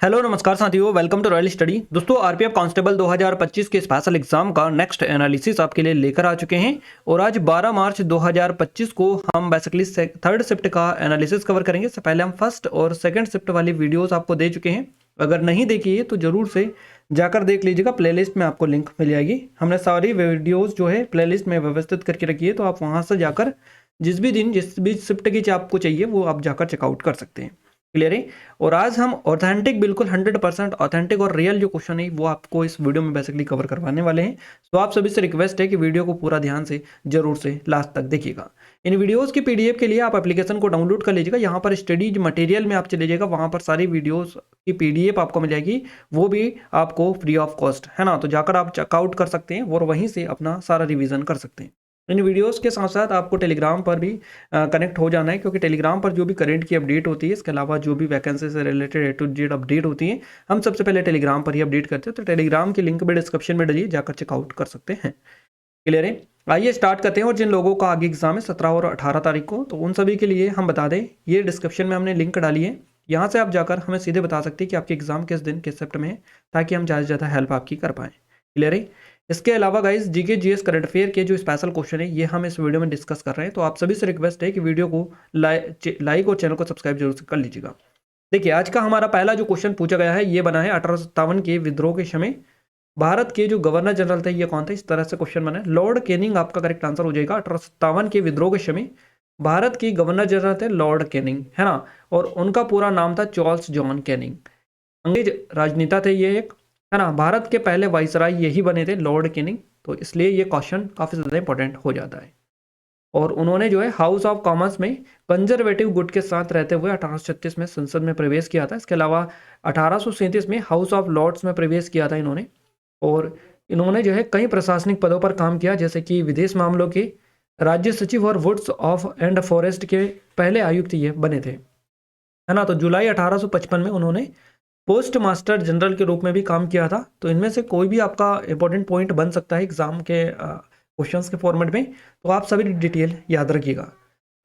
Hello नमस्कार साथियों, welcome to royal study. दोस्तों, आरपीएफ कांस्टेबल 2025 के स्पेशल एग्जाम का नेक्स्ट एनालिसिस आपके लिए लेकर आ चुके हैं और आज 12 मार्च 2025 को हम बेसिकली थर्ड शिफ्ट का एनालिसिस कवर करेंगे। इससे पहले हम फर्स्ट और सेकंड शिफ्ट वाली वीडियोस आपको दे चुके हैं। अगर नहीं देखी है तो जरूर से जाकर देख लीजिएगा, प्लेलिस्ट में आपको लिंक मिल जाएगी। हमने सारी वीडियोज़ जो है प्लेलिस्ट में व्यवस्थित करके रखी है, तो आप वहाँ से जाकर जिस भी दिन जिस भी शिफ्ट की आपको चाहिए वो आप जाकर चेकआउट कर सकते हैं। क्लियर है। और आज हम ऑथेंटिक, बिल्कुल 100% ऑथेंटिक और रियल जो क्वेश्चन है वो आपको इस वीडियो में बेसिकली कवर करवाने वाले हैं। तो आप सभी से रिक्वेस्ट है कि वीडियो को पूरा ध्यान से जरूर से लास्ट तक देखिएगा। इन वीडियोस की पीडीएफ के लिए आप एप्लीकेशन को डाउनलोड कर लीजिएगा। यहाँ पर स्टडी मटेरियल में आप चले जाइएगा, वहाँ पर सारी वीडियोस की पीडीएफ आपको मिल जाएगी, वो भी आपको फ्री ऑफ कॉस्ट है ना। तो जाकर आप चेकआउट कर सकते हैं और वहीं से अपना सारा रिविजन कर सकते हैं। इन वीडियोस के साथ साथ आपको टेलीग्राम पर भी कनेक्ट हो जाना है, क्योंकि टेलीग्राम पर जो भी करंट की अपडेट होती है, इसके अलावा जो भी वैकेंसी से related A to Z update होती है, हम सबसे पहले टेलीग्राम पर ही अपडेट करते हैं। तो टेलीग्राम की लिंक भी डिस्क्रिप्शन में डालिए, जाकर चेकआउट कर सकते हैं। क्लियर है। आइए स्टार्ट करते हैं। और जिन लोगों का आगे एग्जाम है 17 और 18 तारीख को, तो उन सभी के लिए हम बता दें, ये डिस्क्रिप्शन में हमने लिंक डाली है, यहाँ से आप जाकर हमें सीधे बता सकते हैं कि आपके एग्जाम किस दिन किस शिफ्ट में है, ताकि हम ज़्यादा से ज़्यादा हेल्प आपकी कर पाएँ। क्लियर है। इसके अलावा guys, GK GS current affair के जो स्पेशल क्वेश्चन है ये हम इस वीडियो में डिस्कस कर रहे हैं। तो आप सभी से रिक्वेस्ट है कि वीडियो को लाइक और चैनल को सब्सक्राइब जरूर से कर लीजिएगा। देखिए, आज का हमारा पहला जो क्वेश्चन पूछा गया है ये बना है 1857 के विद्रोह के समय भारत के जो गवर्नर जनरल थे ये कौन थे। इस तरह से क्वेश्चन बना है। लॉर्ड कैनिंग आपका करेक्ट आंसर हो जाएगा। 1857 के विद्रोह के समय भारत के गवर्नर जनरल थे लॉर्ड कैनिंग, है ना। और उनका पूरा नाम था चार्ल्स जॉन कैनिंग। अंग्रेज राजनेता थे ये एक, है ना। भारत के पहले वाइसराय यही बने थे, लॉर्ड कैनिंग। तो इसलिए ये क्वेश्चन काफ़ी ज़्यादा इंपॉर्टेंट हो जाता है। और उन्होंने जो है हाउस ऑफ कॉमन्स में कंजर्वेटिव गुट के साथ रहते हुए 1836 में संसद में प्रवेश किया था। इसके अलावा 1837 में हाउस ऑफ लॉर्ड्स में प्रवेश किया था इन्होंने। और इन्होंने जो है कई प्रशासनिक पदों पर काम किया, जैसे कि विदेश मामलों के राज्य सचिव और वुड्स ऑफ एंड फॉरेस्ट के पहले आयुक्त ये बने थे, है ना। तो जुलाई 1855 में उन्होंने पोस्ट मास्टर जनरल के रूप में भी काम किया था। तो इनमें से कोई भी आपका इंपॉर्टेंट पॉइंट बन सकता है एग्जाम के क्वेश्चंस के फॉर्मेट में, तो आप सभी डिटेल याद रखिएगा।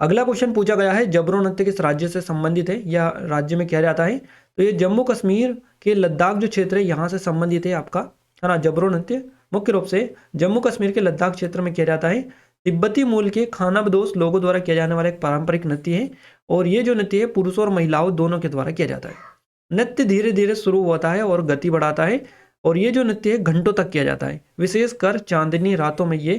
अगला क्वेश्चन पूछा गया है, जबरो नृत्य किस राज्य से संबंधित है या राज्य में किया जाता है। तो ये जम्मू कश्मीर के लद्दाख जो क्षेत्र है यहाँ से संबंधित है आपका, है ना। जबरो नृत्य मुख्य रूप से जम्मू कश्मीर के लद्दाख क्षेत्र में किया जाता है। तिब्बती मूल के खानाबदोश लोगों द्वारा किया जाने वाला एक पारंपरिक नृत्य है। और ये जो नृत्य है पुरुषों और महिलाओं दोनों के द्वारा किया जाता है। नृत्य धीरे धीरे शुरू होता है और गति बढ़ाता है। और ये जो नृत्य है घंटों तक किया जाता है, विशेषकर चांदनी रातों में ये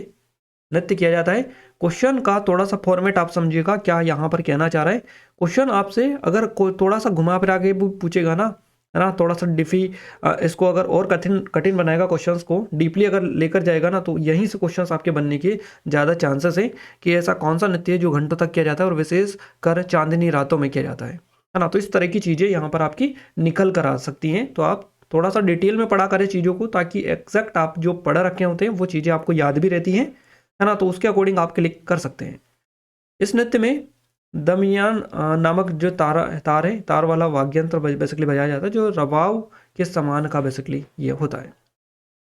नृत्य किया जाता है। क्वेश्चन का थोड़ा सा फॉर्मेट आप समझिएगा क्या यहाँ पर कहना चाह रहा है। क्वेश्चन आपसे अगर कोई थोड़ा सा घुमा फिरा के पूछेगा ना, है ना, थोड़ा सा इसको अगर और कठिन बनाएगा, क्वेश्चंस को डीपली अगर लेकर जाएगा ना, तो यहीं से क्वेश्चंस आपके बनने के ज़्यादा चांसेस है कि ऐसा कौन सा नृत्य है जो घंटों तक किया जाता है और विशेष कर चांदनी रातों में किया जाता है ना। तो इस तरह की चीज़ें यहाँ पर आपकी निकल कर आ सकती हैं। तो आप थोड़ा सा डिटेल में पढ़ा करें चीज़ों को, ताकि एग्जैक्ट आप जो पढ़ रखे होते हैं वो चीज़ें आपको याद भी रहती हैं, है ना। तो उसके अकॉर्डिंग आप क्लिक कर सकते हैं। इस नृत्य में दमियान नामक जो तार वाला वाद्ययंत्र बेसिकली बजाया जाता है, जो रबाव के समान का बेसिकली ये होता है।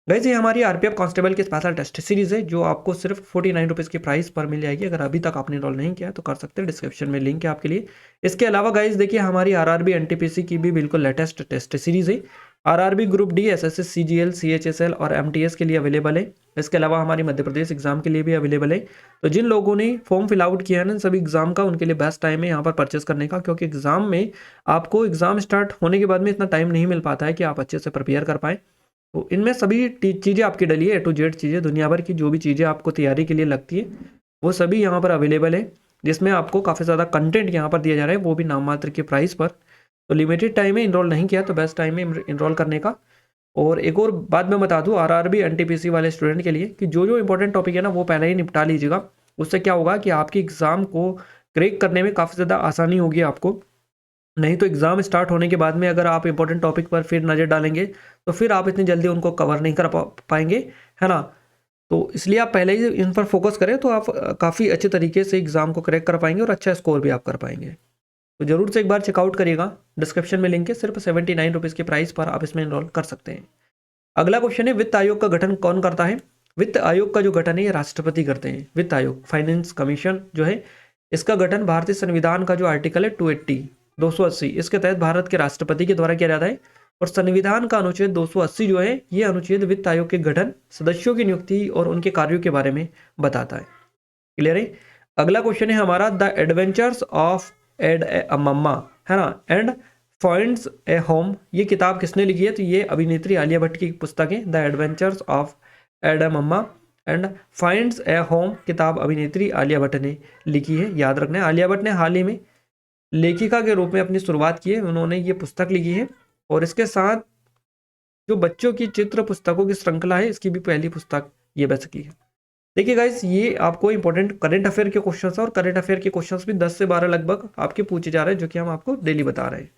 वैसे हमारी आरपीएफ कांस्टेबल की स्पेशल टेस्ट सीरीज है, जो आपको सिर्फ 49 रुपीज़ की प्राइस पर मिल जाएगी। अगर अभी तक आपने इनरोल नहीं किया तो कर सकते हैं, डिस्क्रिप्शन में लिंक है आपके लिए। इसके अलावा गाइज देखिए, हमारी आरआरबी एनटीपीसी की भी बिल्कुल लेटेस्ट टेस्ट सीरीज है। RRB group D, SSC, CGL, CHSL और एमटीएस के लिए अवेलेबल है। इसके अलावा हमारी मध्य प्रदेश एग्जाम के लिए भी अवेलेबल है। तो जिन लोगों ने फॉर्म फिल आउट किया है ना सभी एग्जाम का, उनके लिए बेस्ट टाइम है यहाँ पर परचेस करने का, क्योंकि एग्जाम में आपको एग्जाम स्टार्ट होने के बाद में इतना टाइम नहीं मिल पाता है कि आप अच्छे से प्रिपेयर कर पाएँ। तो इनमें सभी चीज़ें आपकी डली है, ए टू जेड चीज़ें, दुनिया भर की जो भी चीज़ें आपको तैयारी के लिए लगती है वो सभी यहाँ पर अवेलेबल है, जिसमें आपको काफ़ी ज़्यादा कंटेंट यहाँ पर दिया जा रहा है, वो भी नाम मात्र के प्राइस पर। तो लिमिटेड टाइम में इनरोल नहीं किया तो बेस्ट टाइम है इनरोल करने का। और एक और बात मैं बता दूँ आरआरबी एनटीपीसी वाले स्टूडेंट के लिए, कि जो इंपॉर्टेंट टॉपिक है ना वो पहले ही निपटा लीजिएगा। उससे क्या होगा कि आपकी एग्ज़ाम को क्रैक करने में काफ़ी ज़्यादा आसानी होगी आपको। नहीं तो एग्ज़ाम स्टार्ट होने के बाद में अगर आप इंपॉर्टेंट टॉपिक पर फिर नज़र डालेंगे तो फिर आप इतनी जल्दी उनको कवर नहीं कर पाएंगे, है ना। तो इसलिए आप पहले ही इन पर फोकस करें तो आप काफ़ी अच्छे तरीके से एग्ज़ाम को क्रैक कर पाएंगे और अच्छा स्कोर भी आप कर पाएंगे। तो ज़रूर से एक बार चेकआउट करिएगा, डिस्क्रिप्शन में लिंक है। सिर्फ 79 रुपीज़ के प्राइस पर आप इसमें इनरोल कर सकते हैं। अगला क्वेश्चन है, वित्त आयोग का गठन कौन करता है। वित्त आयोग का जो गठन है ये राष्ट्रपति करते हैं। वित्त आयोग, फाइनेंस कमीशन जो है, इसका गठन भारतीय संविधान का जो आर्टिकल है 280 280 इसके तहत भारत के राष्ट्रपति के द्वारा किया जाता है। और संविधान का अनुच्छेद 280 जो है ये अनुच्छेद वित्त आयोग के गठन, सदस्यों की नियुक्ति और उनके कार्यों के बारे में बताता है। क्लियर है। अगला क्वेश्चन है हमारा the adventures of ed a मम्मा, है ना, एंड फाइंड्स ए होम, ये किताब किसने लिखी है? तो ये अभिनेत्री आलिया भट्ट की पुस्तक है। The adventures of ed a mamma and finds a home किताब अभिनेत्री आलिया भट्ट ने लिखी है। याद रखना है आलिया भट्ट ने हाल ही में लेखिका के रूप में अपनी शुरुआत की है, उन्होंने ये पुस्तक लिखी है। और इसके साथ जो बच्चों की चित्र पुस्तकों की श्रृंखला है इसकी भी पहली पुस्तक ये बेसिकली है। देखिए गाइस ये आपको इंपॉर्टेंट करंट अफेयर के क्वेश्चंस है और करंट अफेयर के क्वेश्चंस भी 10 से 12 लगभग आपके पूछे जा रहे हैं जो कि हम आपको डेली बता रहे हैं।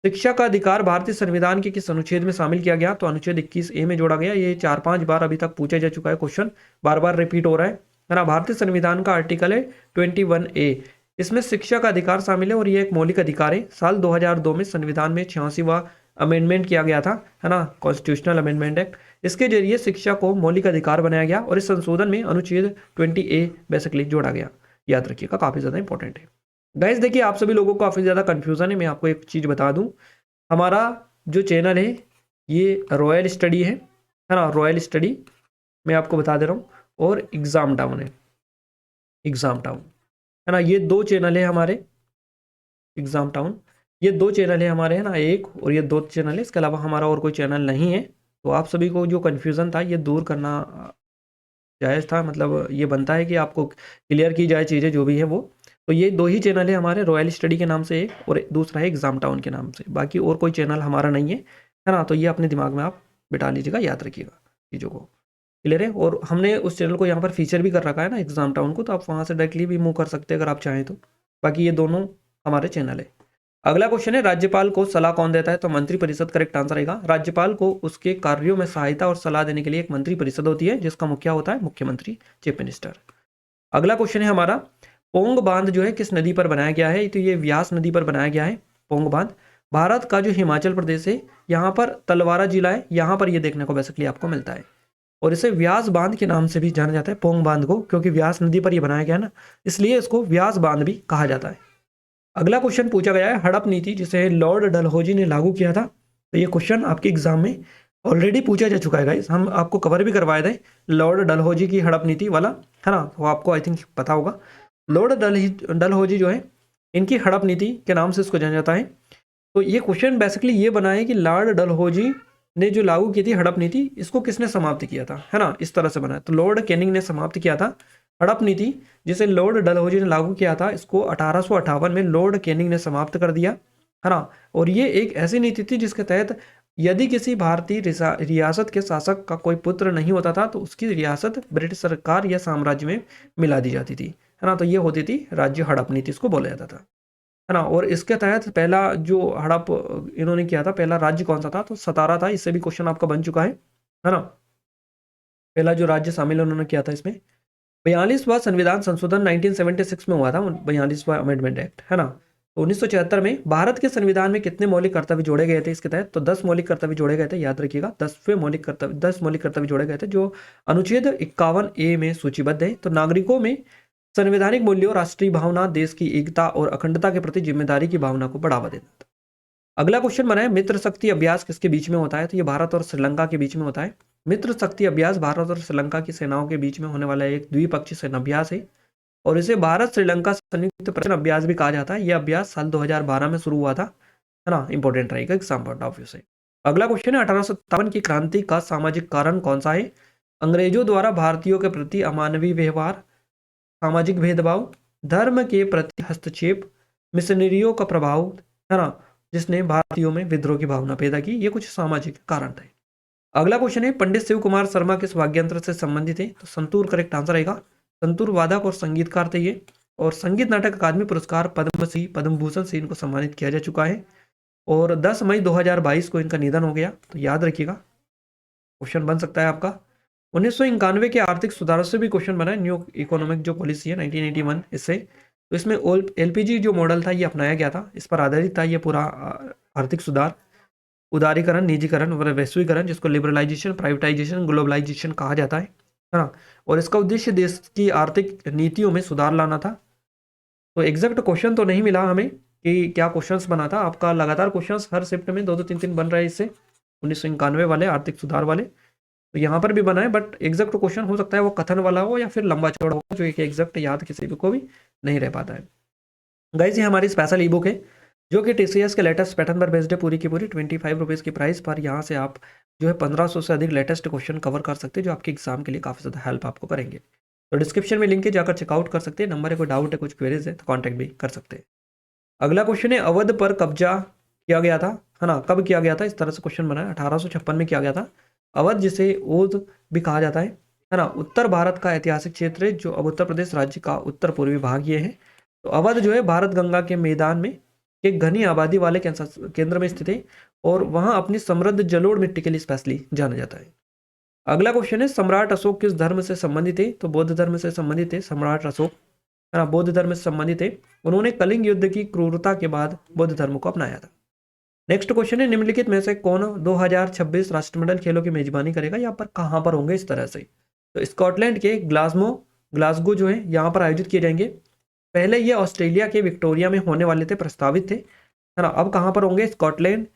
शिक्षा का अधिकार भारतीय संविधान के किस अनुच्छेद में शामिल किया गया? तो अनुच्छेद 21A में जोड़ा गया। ये 4-5 बार अभी तक पूछा जा चुका है क्वेश्चन, बार बार रिपीट हो रहा है ना। भारतीय संविधान का आर्टिकल है 21A, इसमें शिक्षा का अधिकार शामिल है और ये एक मौलिक अधिकार है। साल 2002 में संविधान में 86वां अमेंडमेंट किया गया था, है ना, कॉन्स्टिट्यूशनल अमेंडमेंट एक्ट। इसके जरिए शिक्षा को मौलिक अधिकार बनाया गया और इस संशोधन में अनुच्छेद 20A बेसिकली जोड़ा गया। याद रखिएगा, काफी ज्यादा इंपॉर्टेंट है। गाइस देखिए आप सभी लोगों को काफी ज्यादा कंफ्यूजन है, मैं आपको एक चीज बता दूं, हमारा जो चैनल है ये रॉयल स्टडी है ना, रॉयल स्टडी मैं आपको बता दे रहा हूँ, और एग्जाम टाउन है, एग्जाम टाउन, है ना, ये 2 चैनल है हमारे, एग्जाम टाउन, ये 2 चैनल है हमारे, है ना, एक और ये 2 चैनल है, इसके अलावा हमारा और कोई चैनल नहीं है। तो आप सभी को जो कन्फ्यूज़न था ये दूर करना जायज़ था, मतलब ये बनता है कि आपको क्लियर की जाए चीज़ें जो भी है वो। तो ये 2 ही चैनल है हमारे, रॉयल स्टडी के नाम से एक और दूसरा है एग्जाम टाउन के नाम से, बाकी और कोई चैनल हमारा नहीं है ना। तो ये अपने दिमाग में आप बिठा लीजिएगा, याद रखिएगा चीज़ों को। क्लियर है। और हमने उस चैनल को यहाँ पर फीचर भी कर रखा है ना एग्जाम टाउन को, तो आप वहाँ से डायरेक्टली भी मूव कर सकते हैं अगर आप चाहें तो। बाकी ये दोनों हमारे चैनल है। अगला क्वेश्चन है राज्यपाल को सलाह कौन देता है? तो मंत्री परिषद करेक्ट आंसर रहेगा। राज्यपाल को उसके कार्यों में सहायता और सलाह देने के लिए एक मंत्री परिषद होती है जिसका मुखिया होता है मुख्यमंत्री, चीफ मिनिस्टर। अगला क्वेश्चन है हमारा पोंग बांध जो है किस नदी पर बनाया गया है? तो ये व्यास नदी पर बनाया गया है पोंग बांध। भारत का जो हिमाचल प्रदेश है यहाँ पर तलवारा जिला है, यहाँ पर ये देखने को बेसिकली आपको मिलता है और इसे व्यास बांध के नाम से भी जाना जाता है, पोंग बांध को, क्योंकि व्यास नदी पर ये बनाया गया ना, इसलिए इसको व्यास बांध भी कहा जाता है। अगला क्वेश्चन पूछा गया है हड़प नीति जिसे लॉर्ड डलहौजी ने लागू किया था। तो ये क्वेश्चन आपके एग्जाम में ऑलरेडी पूछा जा चुका है गाइस, हम आपको कवर भी करवाए थे लॉर्ड डलहौजी की हड़प नीति वाला, है ना, तो आपको आई थिंक पता होगा। लॉर्ड डलहौजी जो है इनकी हड़प नीति के नाम से इसको जाना जाता है। तो ये क्वेश्चन बेसिकली ये बना है कि लॉर्ड डलहौजी ने जो लागू की थी हड़प नीति, इसको किसने समाप्त किया था, है ना, इस तरह से बना है। तो लॉर्ड कैनिंग ने समाप्त किया था हड़प नीति जिसे लॉर्ड डलहौजी ने लागू किया था, इसको 1858 में लॉर्ड कैनिंग ने समाप्त कर दिया, है ना। और ये एक ऐसी नीति थी जिसके तहत यदि किसी भारतीय रियासत के शासक का कोई पुत्र नहीं होता था तो उसकी रियासत ब्रिटिश सरकार या साम्राज्य में मिला दी जाती थी, है ना। तो ये होती थी राज्य हड़प नीति, इसको बोला जाता था, है ना। और इसके तहत पहला जो हड़प इन्होंने किया था, पहला राज्य कौन सा था? तो सतारा था। इससे भी क्वेश्चन आपका बन चुका है ना। पहला जो राज्य शामिल उन्होंने किया था इसमें 42वां संविधान संशोधन 1976 में हुआ था, 42वां अमेंडमेंट एक्ट, है ना। तो 1976 में भारत के संविधान में कितने मौलिक कर्तव्य जोड़े गए थे इसके तहत? तो 10 मौलिक कर्तव्य जोड़े गए थे, याद रखिएगा, 10 मौलिक कर्तव्य जोड़े गए थे जो अनुच्छेद 51A में सूचीबद्ध है। तो नागरिकों में संवैधानिक मूल्यों, राष्ट्रीय भावना, देश की एकता और अखंडता के प्रति जिम्मेदारी की भावना को बढ़ावा देता था। अगला क्वेश्चन बना है मित्र शक्ति अभ्यास किसके बीच में होता है? तो ये भारत और श्रीलंका के बीच में होता है। मित्र शक्ति अभ्यास भारत और श्रीलंका की सेनाओं के बीच में होने वाला एक द्विपक्षीय सैन्य अभ्यास है और इसे भारत श्रीलंका संयुक्त प्रदर्शन अभ्यास भी कहा जाता है। यह अभ्यास साल 2012 में शुरू हुआ था, है ना, इंपॉर्टेंट रहेगा एग्जाम पॉइंट ऑफ व्यू से। अगला क्वेश्चन है 1857 की क्रांति का सामाजिक कारण कौन सा है? अंग्रेजों द्वारा भारतीयों के प्रति अमानवीय व्यवहार, सामाजिक भेदभाव, धर्म के प्रति हस्तक्षेप, मिशनरियों का प्रभाव, है ना, जिसने भारतीयों में विद्रोह की भावना पैदा की। ये कुछ सामाजिक कारण थे। अगला क्वेश्चन है पंडित शिव कुमार शर्मा किस वाद्ययंत्र से संबंधित है? तो संतूर करेक्ट आंसर रहेगा। संतूर वादक और संगीतकार थे ये, और संगीत नाटक अकादमी पुरस्कार पद्मश्री, पद्म भूषण से इनको सम्मानित किया जा चुका है और 10 मई 2022 को इनका निधन हो गया। तो याद रखिएगा, क्वेश्चन बन सकता है आपका। 1991 के आर्थिक सुधारों से भी क्वेश्चन बना है, न्यू इकोनॉमिक जो पॉलिसी है 1981 इससे। तो इसमें LPG जो मॉडल था ये अपनाया गया था, इस पर आधारित था ये पूरा आर्थिक सुधार। उदारीकरण, निजीकरण और वैश्वीकरण, जिसको लिबरलाइजेशन, प्राइवेटाइजेशन, ग्लोबलाइजेशन कहा जाता है ना। और इसका उद्देश्य देश की आर्थिक नीतियों में सुधार लाना था। तो एग्जैक्ट क्वेश्चन तो नहीं मिला हमें कि क्या क्वेश्चंस बना था आपका। लगातार क्वेश्चंस हर शिफ्ट में 2-2 3-3 बन रहे हैं इससे, 1991 वाले आर्थिक सुधार वाले। तो यहाँ पर भी बना है, बट एग्जैक्ट क्वेश्चन हो सकता है वो कथन वाला हो या फिर लंबा चौड़ा हो, जो एक एग्जैक्ट याद किसी को भी नहीं रह पाता है। गाइस ये हमारी स्पेशल ई बुक है जो कि TCS के लेटेस्ट पैटर्न पर बेस्ड है, पूरी की पूरी 25 रुपीज़ की प्राइस पर। यहाँ से आप जो है 1500 से अधिक लेटेस्ट क्वेश्चन कवर कर सकते हैं, जो आपके एग्जाम के लिए काफ़ी ज़्यादा हेल्प आपको करेंगे। तो डिस्क्रिप्शन में लिंक है, जाकर चेकआउट कर सकते हैं। नंबर है, कोई डाउट है, कुछ क्वेरीज है तो कॉन्टैक्ट भी कर सकते हैं। अगला क्वेश्चन है, अवध पर कब्जा किया गया था, है ना, कब किया गया था? इस तरह से क्वेश्चन बना है, 1856 में किया गया था। अवध जिसे ओध भी कहा जाता है ना, उत्तर भारत का ऐतिहासिक क्षेत्र है, जो अब उत्तर प्रदेश राज्य का उत्तर पूर्वी भाग ये है। तो अवध जो है भारत गंगा के मैदान में एक घनी आबादी वाले केंद्र में स्थित है, और वहां अपनी समृद्ध जलोढ़ मिट्टी के लिए स्पेशली जाना जाता है। अगला क्वेश्चन है, सम्राट अशोक किस धर्म से संबंधित है? तो बौद्ध धर्म से संबंधित है सम्राट अशोक, है ना, बौद्ध धर्म से संबंधित है। उन्होंने कलिंग युद्ध की क्रूरता के बाद बौद्ध धर्म को अपनाया था। नेक्स्ट क्वेश्चन है, निम्नलिखित में से कौन 2026 राष्ट्रमंडल खेलों की मेजबानी करेगा? यहाँ पर कहाँ पर होंगे इस तरह से? तो स्कॉटलैंड के ग्लासगो जो है यहाँ पर आयोजित किए जाएंगे। पहले ये ऑस्ट्रेलिया के विक्टोरिया में होने वाले थे, प्रस्तावित थे, है ना। अब कहाँ पर होंगे? स्कॉटलैंड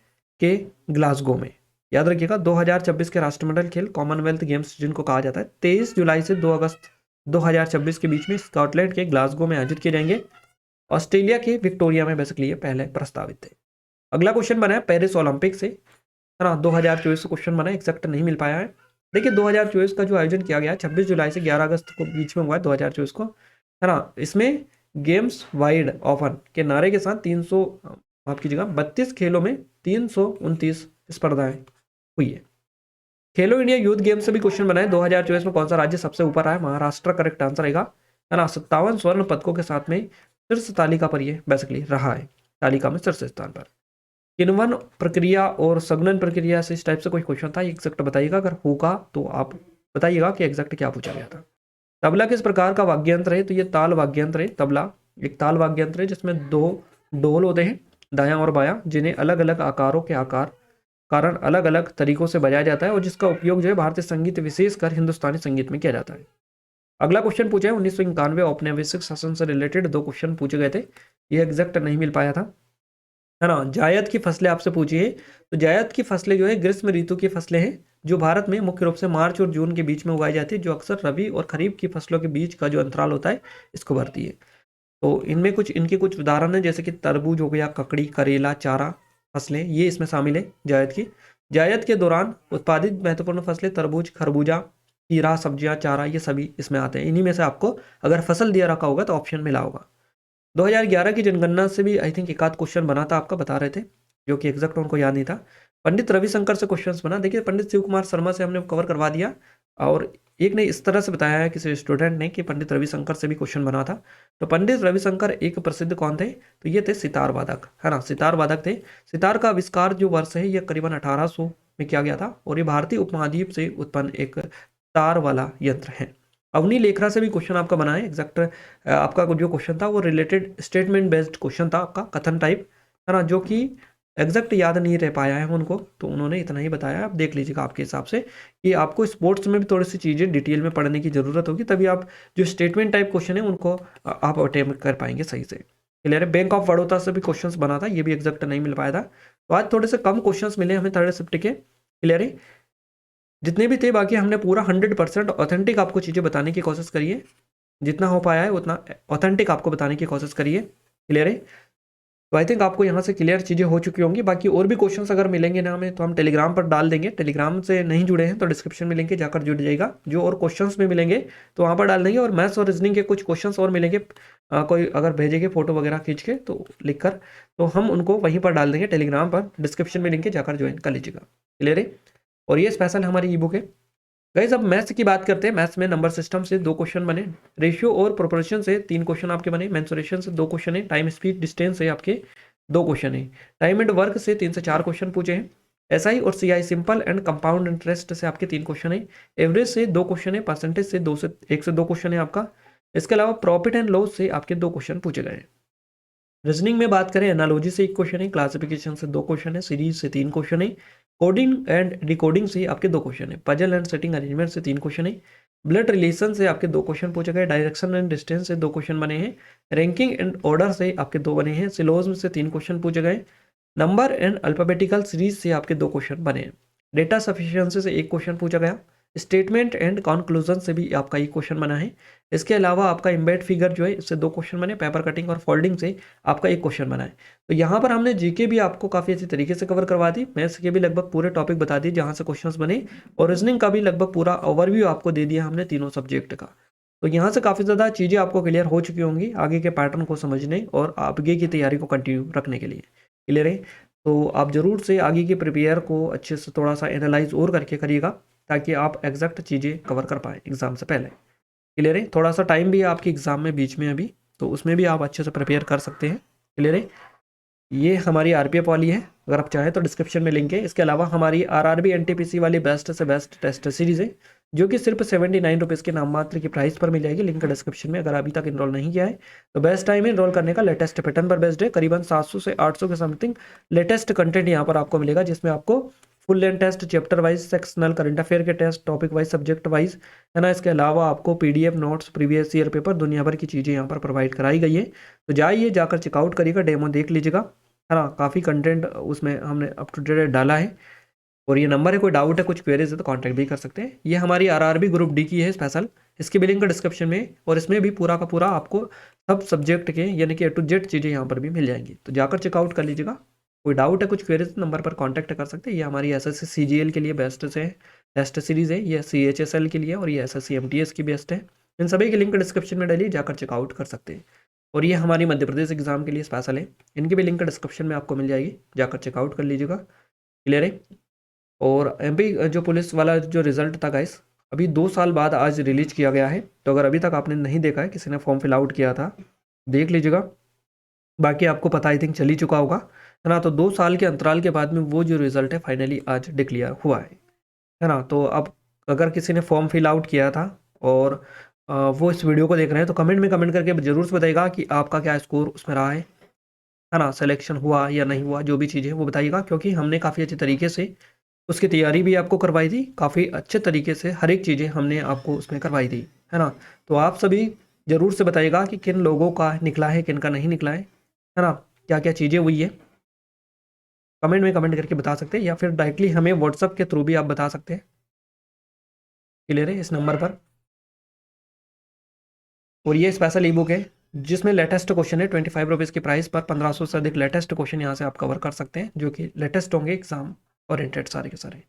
के ग्लासगो में। याद रखिएगा 2026 के राष्ट्रमंडल खेल कॉमनवेल्थ गेम्स जिनको कहा जाता है, 23 जुलाई से 2 अगस्त 2026 के बीच में स्कॉटलैंड के ग्लासगो में आयोजित किए जाएंगे। ऑस्ट्रेलिया के विक्टोरिया में बेसिकली ये पहले प्रस्तावित थे। अगला क्वेश्चन बना है पेरिस ओलंपिक से, है ना, 2024 क्वेश्चन बना है, एक्जैक्ट नहीं मिल पाया है। देखिए 2024 का जो आयोजन किया गया 26 जुलाई से 11 अगस्त को बीच में हुआ है 2024 को, है ना। इसमें गेम्स वाइड ओपन के नारे के साथ 300 माफ कीजिएगा 32 खेलों में 329 स्पर्धाएं हुई है। खेलो इंडिया यूथ गेम्स से भी क्वेश्चन बना है, 2024 में कौन सा राज्य सबसे ऊपर आया? महाराष्ट्र करेक्ट आंसर रहेगा, है ना। 57 स्वर्ण पदकों के साथ में शीर्ष तालिका पर ये बेसिकली रहा है, तालिका में शीर्ष स्थान पर। किण्वन प्रक्रिया और संगणन प्रक्रिया से इस टाइप से कोई क्वेश्चन था, एग्जैक्ट बताइएगा, अगर होगा तो आप बताइएगा कि एग्जैक्ट क्या पूछा गया था। तबला किस प्रकार का वाद्य यंत्र है? तो ये ताल वाद्य यंत्र है। तबला एक ताल वाद्य यंत्र है जिसमें 2 ढोल होते हैं, दायां और बायां, जिन्हें अलग अलग आकारों के कारण अलग अलग तरीकों से बजाया जाता है, और जिसका उपयोग जो है भारतीय संगीत विशेषकर हिंदुस्तानी संगीत में किया जाता है। अगला क्वेश्चन पूछा है 1991 औपनिवेशिक शासन से रिलेटेड 2 क्वेश्चन पूछे गए थे, ये एग्जैक्ट नहीं मिल पाया था, है ना। जायद की फसलें आपसे पूछी है, तो जायद की फसलें जो है ग्रीष्म ऋतु की फसलें हैं, जो भारत में मुख्य रूप से मार्च और जून के बीच में उगाई जाती है, जो अक्सर रबी और खरीफ की फसलों के बीच का जो अंतराल होता है इसको भरती है। तो इनमें कुछ इनके कुछ उदाहरण है, जैसे कि तरबूज हो गया, ककड़ी, करेला, चारा फसलें, ये इसमें शामिल है जायद की। जायद के दौरान उत्पादित महत्वपूर्ण फसलें तरबूज, खरबूजा, खीरा, सब्जियां, चारा, ये सभी इसमें आते हैं। इन्हीं में से आपको अगर फसल दिया रखा होगा तो ऑप्शन मिला होगा। 2011 की जनगणना से भी आई थिंक एक आध क्वेश्चन बना था, आपका बता रहे थे, जो कि एग्जैक्ट उनको याद नहीं था। पंडित रविशंकर से क्वेश्चंस बना, देखिए पंडित शिव कुमार शर्मा से हमने कवर करवा दिया, और एक ने इस तरह से बताया है किसी स्टूडेंट ने कि पंडित रविशंकर से भी क्वेश्चन बना था। तो पंडित रविशंकर एक प्रसिद्ध कौन थे? तो ये थे सितार वादक, है ना, सितार वादक थे। सितार का आविष्कार जो वर्ष है ये करीबन 1800 में किया गया था, और ये भारतीय उपमहाद्वीप से उत्पन्न एक तार वाला यंत्र है। अवनी लेखरा से भी क्वेश्चन आपका बना है, एग्जैक्ट आपका जो क्वेश्चन था वो रिलेटेड स्टेटमेंट बेस्ड क्वेश्चन था आपका, कथन टाइप, है ना, जो कि एग्जैक्ट याद नहीं रह पाया है उनको, तो उन्होंने इतना ही बताया। आप देख लीजिएगा आपके हिसाब से कि आपको स्पोर्ट्स में भी थोड़ी सी चीज़ें डिटेल में पढ़ने की जरूरत होगी, तभी आप जो स्टेटमेंट टाइप क्वेश्चन है उनको आप अटेम्प्ट कर पाएंगे सही से। क्लियर है। बैंक ऑफ बड़ौदा से भी क्वेश्चन बना था, ये भी एग्जैक्ट नहीं मिल पाया था। तो आज थोड़े से कम क्वेश्चन मिले हमें थर्ड शिफ्ट के। क्लियर है। जितने भी थे बाकी हमने पूरा 100% ऑथेंटिक आपको चीज़ें बताने की कोशिश करी है, जितना हो पाया है उतना ऑथेंटिक आपको बताने की कोशिश करिए। क्लियर है। तो आई थिंक आपको यहाँ से क्लियर चीज़ें हो चुकी होंगी। बाकी और भी क्वेश्चंस अगर मिलेंगे ना हमें तो हम टेलीग्राम पर डाल देंगे। टेलीग्राम से नहीं जुड़े हैं तो डिस्क्रिप्शन में लिंक है, जाकर जुड़ जाएगा। जो और क्वेश्चंस भी मिलेंगे तो वहाँ पर डाल देंगे, और मैथ्स और रीजनिंग के कुछ क्वेश्चंस और मिलेंगे, कोई अगर भेजेंगे फोटो वगैरह खींच के तो लिख कर, तो हम उनको वहीं पर डाल देंगे टेलीग्राम पर। डिस्क्रिप्शन में लिंक है, जाकर ज्वाइन कर लीजिएगा। क्लियर है। और ये स्पेशल हमारी ई बुक है। गाइस अब मैथ्स की बात करते हैं। मैथ्स में नंबर सिस्टम से 2 क्वेश्चन बने, रेशियो और प्रोपोर्शन से 3 क्वेश्चन आपके बने, मेंसुरेशन से 2 क्वेश्चन है, टाइम स्पीड डिस्टेंस से आपके 2 क्वेश्चन है, टाइम एंड वर्क से 3 से 4 क्वेश्चन पूछे हैं, एसआई और CI simple and compound interest से आपके 3 क्वेश्चन है, एवरेज से 2 क्वेश्चन है, परसेंटेज से 1 से 2 क्वेश्चन है आपका। इसके अलावा प्रॉफिट एंड लॉस से आपके 2 क्वेश्चन पूछे गए हैं। रीजनिंग में बात करें, एनालॉजी से 1 क्वेश्चन है, क्लासिफिकेशन से 2 क्वेश्चन है, सीरीज से 3 क्वेश्चन है, कोडिंग एंड डिकोडिंग से आपके 2 क्वेश्चन है, पजल एंड सेटिंग अरेंजमेंट से 3 क्वेश्चन है, ब्लड रिलेशन से आपके 2 क्वेश्चन पूछे गए, डायरेक्शन एंड डिस्टेंस से 2 क्वेश्चन बने हैं, रैंकिंग एंड ऑर्डर से आपके 2 बने हैं, सिलोज्म से 3 क्वेश्चन पूछे गए, नंबर एंड अल्फाबेटिकल सीरीज से आपके 2 क्वेश्चन बने हैं, डेटा सफिशिएंसी से 1 क्वेश्चन पूछा गया, स्टेटमेंट एंड कंक्लूजन से भी आपका 1 क्वेश्चन बना है। इसके अलावा आपका एम्बेड फिगर जो है इससे 2 क्वेश्चन बने, पेपर कटिंग और फोल्डिंग से आपका 1 क्वेश्चन बना है। तो यहाँ पर हमने जीके भी आपको काफ़ी अच्छी तरीके से कवर करवा दी, मैथ्स के भी लगभग पूरे टॉपिक बता दिए जहाँ से क्वेश्चंस बने, और रीजनिंग का भी लगभग पूरा ओवरव्यू आपको दे दिया हमने तीनों सब्जेक्ट का। तो यहाँ से काफ़ी ज़्यादा चीज़ें आपको क्लियर हो चुकी होंगी आगे के पैटर्न को समझने और आगे की तैयारी को कंटिन्यू रखने के लिए। क्लियर है? तो आप ज़रूर से आगे की प्रिपेयर को अच्छे से थोड़ा सा एनालाइज और करके करिएगा, ताकि आप एग्जैक्ट चीज़ें कवर कर पाएँ एग्ज़ाम से पहले। क्लियर है? थोड़ा सा टाइम भी है आपके एग्ज़ाम में बीच में अभी, तो उसमें भी आप अच्छे से प्रिपेयर कर सकते हैं। क्लियर है? ये हमारी आरपीएफ वाली है, अगर आप चाहें तो डिस्क्रिप्शन में लिंक है। इसके अलावा हमारी आरआरबी एनटीपीसी वाली बेस्ट से बेस्ट टेस्ट सीरीज़ है, जो कि सिर्फ 79 रुपीज़ के नाम मात्र की प्राइस पर मिल जाएगी, लिंक डिस्क्रिप्शन में। अगर अभी तक इनरोल नहीं किया है तो बेस्ट टाइम है इनरोल करने का, लेटेस्ट पैटर्न पर बेस्ड है। करीबन 700 से 800 के समथिंग लेटेस्ट कंटेंट यहाँ पर आपको मिलेगा, जिसमें आपको full length test, chapter wise, sectional, current affair के test, topic wise, subject wise, है ना। इसके अलावा आपको PDF notes, previous year paper, दुनिया भर की चीज़ें यहाँ पर प्रोवाइड कराई गई है। तो जाइए, जाकर चेकआउट करिएगा, डेमो देख लीजिएगा, है ना। काफ़ी कंटेंट उसमें हमने अप टू डेट डाला है, और ये नंबर है, कोई डाउट है, कुछ क्वेरीज है तो कांटेक्ट भी कर सकते हैं। ये हमारी आरआरबी ग्रुप डी की है स्पेशल, इसकी भी लिंक डिस्क्रिप्शन में, और इसमें भी पूरा का पूरा आपको सब सब्जेक्ट के यानी कि A to Z चीज़ें यहाँ पर भी मिल जाएंगी, तो जाकर चेकआउट कर लीजिएगा। कोई डाउट है, कुछ क्वेरीज, नंबर पर कांटेक्ट कर सकते हैं। ये हमारी SSC CGL के लिए बेस्ट से टेस्ट सीरीज़ है, ये CHSL के लिए, और ये SSC MTS की बेस्ट है। इन सभी की लिंक डिस्क्रिप्शन में डालिए, जाकर चेकआउट कर सकते हैं। और ये हमारी मध्य प्रदेश एग्जाम के लिए स्पेशल है, इनकी भी लिंक डिस्क्रिप्शन में आपको मिल जाएगी, जाकर चेकआउट कर लीजिएगा। क्लियर है? और MP जो पुलिस वाला जो रिजल्ट था गाइस, अभी 2 साल बाद आज रिलीज किया गया है, तो अगर अभी तक आपने नहीं देखा है, किसी ने फॉर्म फिल आउट किया था, देख लीजिएगा। बाकी आपको पता आई थिंक चल ही चुका होगा, है ना। तो 2 साल के अंतराल के बाद में वो जो रिजल्ट है फाइनली आज डिक्लेयर हुआ है ना। तो अब अगर किसी ने फॉर्म फिल आउट किया था और वो इस वीडियो को देख रहे हैं, तो कमेंट में कमेंट करके जरूर से बताइएगा कि आपका क्या स्कोर उसमें रहा है ना, सिलेक्शन हुआ या नहीं हुआ, जो भी चीज़ें वो बताइएगा, क्योंकि हमने काफ़ी अच्छे तरीके से उसकी तैयारी भी आपको करवाई थी, काफ़ी अच्छे तरीके से हर एक चीज़ें हमने आपको उसमें करवाई थी, है ना। तो आप सभी ज़रूर से बताइएगा कि किन लोगों का निकला है, किन का नहीं निकला है ना, क्या क्या चीज़ें हुई है, कमेंट में कमेंट करके बता सकते हैं, या फिर डायरेक्टली हमें व्हाट्सअप के थ्रू भी आप बता सकते हैं। क्लियर है? इस नंबर पर। और ये स्पेशल ई बुक है, जिसमें लेटेस्ट क्वेश्चन है, 25 रुपीज़ की प्राइस पर 1500 से अधिक लेटेस्ट क्वेश्चन यहाँ से आप कवर कर सकते हैं, जो कि लेटेस्ट होंगे एग्जाम ओरिएंटेड सारे के सारे।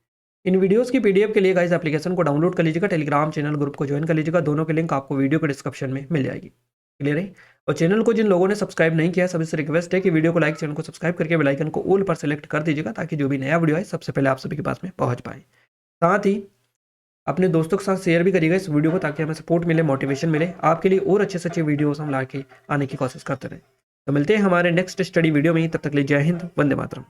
इन वीडियोस की PDF के लिए गाइस एप्लीकेशन को डाउनलोड कर लीजिएगा, टेलीग्राम चैनल ग्रुप को ज्वाइन कर लीजिएगा, दोनों की लिंक आपको वीडियो के डिस्क्रिप्शन में मिल जाएगी। क्लियर है? और चैनल को जिन लोगों ने सब्सक्राइब नहीं किया है, सभी से रिक्वेस्ट है कि वीडियो को लाइक, चैनल को सब्सक्राइब करके बेल आइकन को ऑल पर सेलेक्ट कर दीजिएगा, ताकि जो भी नया वीडियो है सबसे पहले आप सभी के पास में पहुंच पाए। साथ ही अपने दोस्तों के साथ शेयर भी करिएगा इस वीडियो को, ताकि हमें सपोर्ट मिले, मोटिवेशन मिले, आपके लिए और अच्छे से अच्छे वीडियोस हम ला के आने की कोशिश करते रहें। तो मिलते हैं हमारे नेक्स्ट स्टडी वीडियो में, तब तक के लिए जय हिंद, वंदे मातरम।